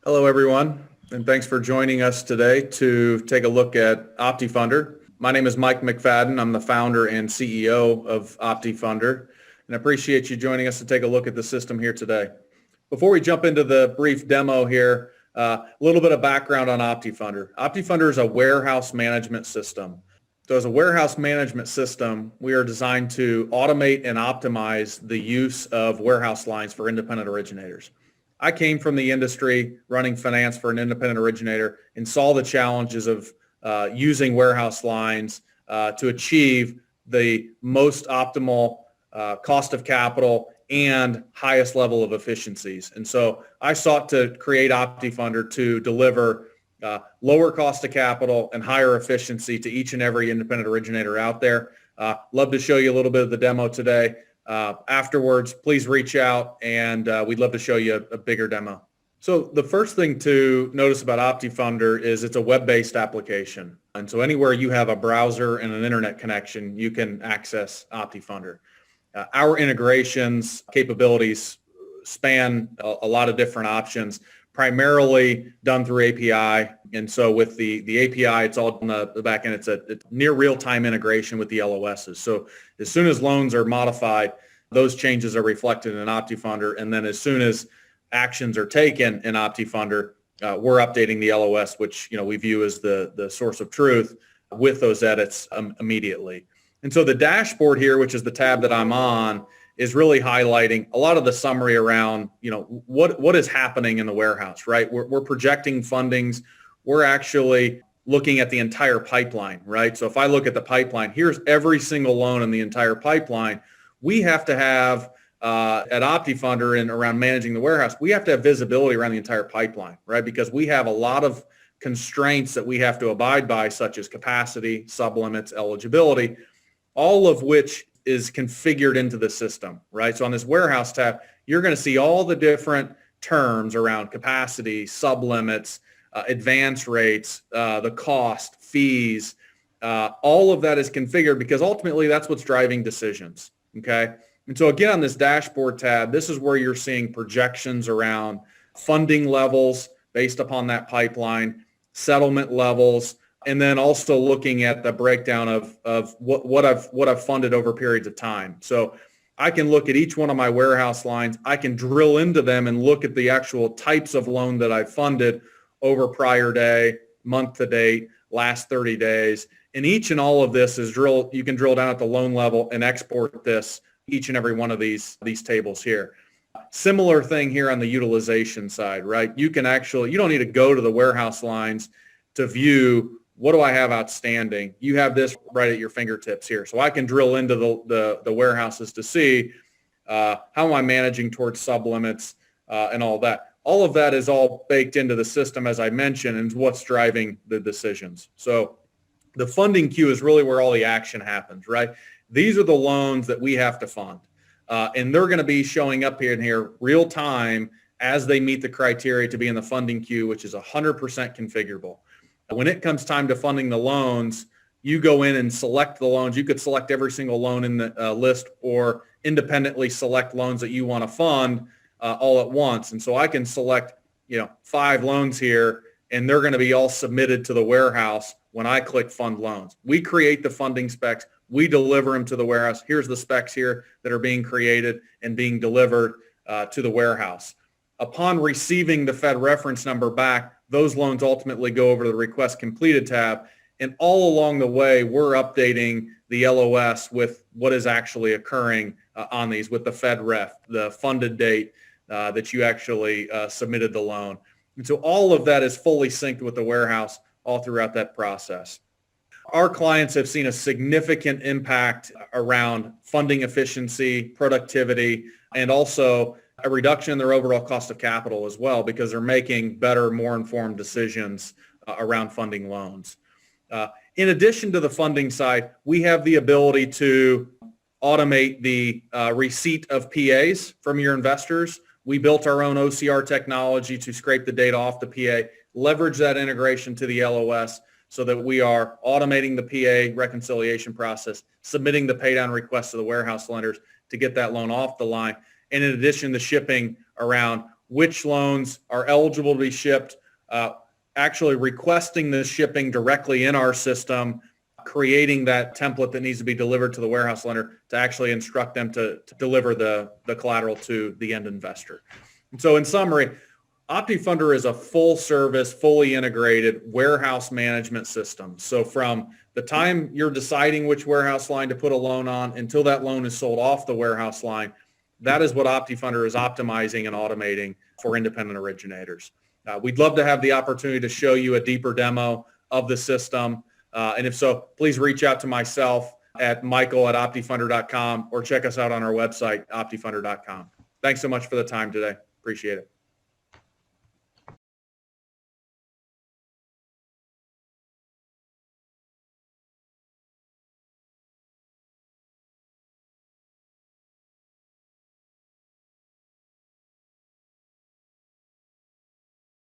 Hello, everyone, and thanks for joining us today to take a look at OptiFunder. My name is Mike McFadden. I'm the founder and CEO of OptiFunder, and I appreciate you joining us to take a look at the system here today. Before we jump into the brief demo here, a little bit of background on OptiFunder. OptiFunder is a warehouse management system. So as a warehouse management system, we are designed to automate and optimize the use of warehouse lines for independent originators. I came from the industry running finance for an independent originator and saw the challenges of using warehouse lines to achieve the most optimal cost of capital and highest level of efficiencies. And so I sought to create OptiFunder to deliver lower cost of capital and higher efficiency to each and every independent originator out there. Love to show you a little bit of the demo today. Afterwards, please reach out and we'd love to show you a bigger demo. So the first thing to notice about OptiFunder is it's a web-based application. And so anywhere you have a browser and an internet connection, you can access OptiFunder. Our integrations capabilities span a lot of different options, primarily done through API. And so with the API, it's all on the back end. It's near real-time integration with the LOSs. So as soon as loans are modified, those changes are reflected in OptiFunder. And then as soon as actions are taken in OptiFunder, we're updating the LOS, which we view as the source of truth with those edits immediately. And so the dashboard here, which is the tab that I'm on, is really highlighting a lot of the summary around, what is happening in the warehouse, right? We're projecting fundings. We're actually looking at the entire pipeline, right? So if I look at the pipeline, here's every single loan in the entire pipeline. We have to have, at OptiFunder and around managing the warehouse, we have to have visibility around the entire pipeline, right? Because we have a lot of constraints that we have to abide by, such as capacity, sublimits, eligibility, all of which is configured into the system, right? So on this warehouse tab, you're going to see all the different terms around capacity, sublimits, advance rates, the cost, fees. All of that is configured because ultimately that's what's driving decisions, okay? And so again, on this dashboard tab, this is where you're seeing projections around funding levels based upon that pipeline, settlement levels, and then also looking at the breakdown of what I've funded over periods of time. So I can look at each one of my warehouse lines. I can drill into them and look at the actual types of loan that I've funded over prior day, month to date, last 30 days. And each and all of this is you can drill down at the loan level and export this, each and every one of these tables here. Similar thing here on the utilization side, right? You don't need to go to the warehouse lines to view what do I have outstanding. You have this right at your fingertips here. So I can drill into the warehouses to see how am I managing towards sublimits and all that. All of that is all baked into the system, as I mentioned, and what's driving the decisions. So the funding queue is really where all the action happens, right? These are the loans that we have to fund. And they're going to be showing up here real time as they meet the criteria to be in the funding queue, which is 100% configurable. When it comes time to funding the loans, you go in and select the loans. You could select every single loan in the list or independently select loans that you want to fund all at once. And so I can select, 5 loans here, and they're going to be all submitted to the warehouse when I click fund loans. We create the funding specs. We deliver them to the warehouse. Here's the specs here that are being created and being delivered to the warehouse. Upon receiving the Fed reference number back, those loans ultimately go over to the request completed tab. And all along the way, we're updating the LOS with what is actually occurring on these with the Fed ref, the funded date that you actually submitted the loan. And so all of that is fully synced with the warehouse all throughout that process. Our clients have seen a significant impact around funding efficiency, productivity, and also a reduction in their overall cost of capital as well, because they're making better, more informed decisions around funding loans. In addition to the funding side, we have the ability to automate the receipt of PAs from your investors. We built our own OCR technology to scrape the data off the PA, leverage that integration to the LOS so that we are automating the PA reconciliation process, submitting the paydown request to the warehouse lenders to get that loan off the line. And in addition, the shipping around which loans are eligible to be shipped, actually requesting the shipping directly in our system, creating that template that needs to be delivered to the warehouse lender to actually instruct them to deliver the collateral to the end investor. And so in summary, OptiFunder is a full service, fully integrated warehouse management system. So from the time you're deciding which warehouse line to put a loan on until that loan is sold off the warehouse line, that is what OptiFunder is optimizing and automating for independent originators. We'd love to have the opportunity to show you a deeper demo of the system. And if so, please reach out to myself at michael@optifunder.com or check us out on our website, optifunder.com. Thanks so much for the time today. Appreciate it.